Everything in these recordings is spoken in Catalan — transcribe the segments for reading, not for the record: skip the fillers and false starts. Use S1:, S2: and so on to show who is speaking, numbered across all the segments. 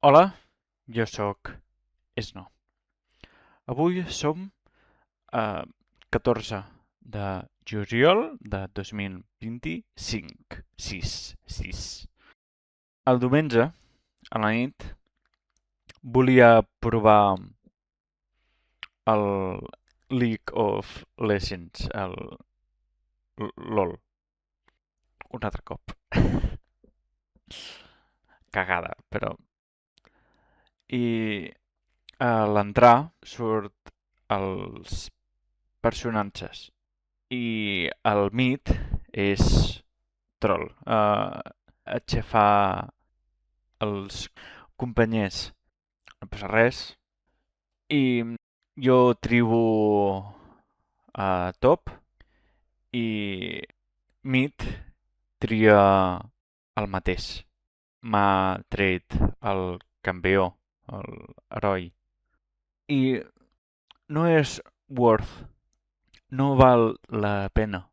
S1: Hola, jo sóc Esno. Avui som a 14 de juliol de 2025. 6. El diumenge, a la nit, volia provar el League of Legends, el LOL, un altre cop. Cagada, però... I a l'entrar surt els personatges i el mit és troll. Aixafar els companys no passa res. I jo tribo a top i mid tria el mateix. M'ha tret el campió, l'heroi. I no és worth, no val la pena.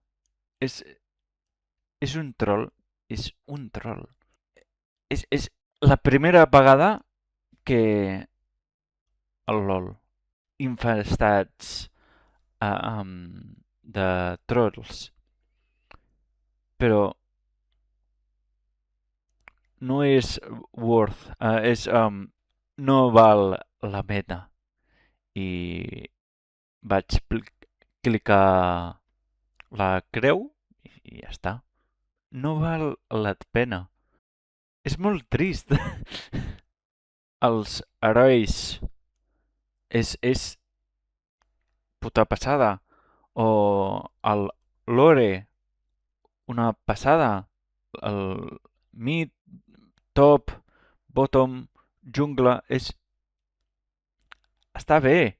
S1: És, és un troll, és un troll. És la primera vegada que el LOL infestats de trolls, però no és worth, no val la pena. I vaig clicar la creu i ja està. No val la pena. És molt trist. Els herois és puta passada. O el lore, una passada. El mid, top, bottom, jungla, està bé,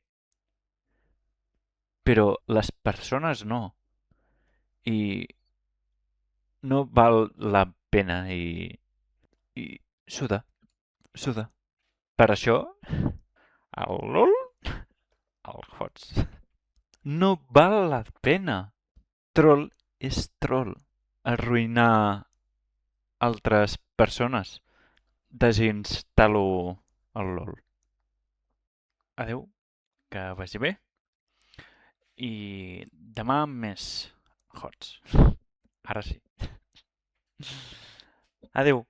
S1: però les persones no. I no val la pena i suda, suda. Per això, el LOL, el HOTS. No val la pena. Troll és troll. Arruïnar altres persones. Desinstal·lo el LOL. Adeu, que vagi bé. I demà més HOTS. Ara sí. Adeu.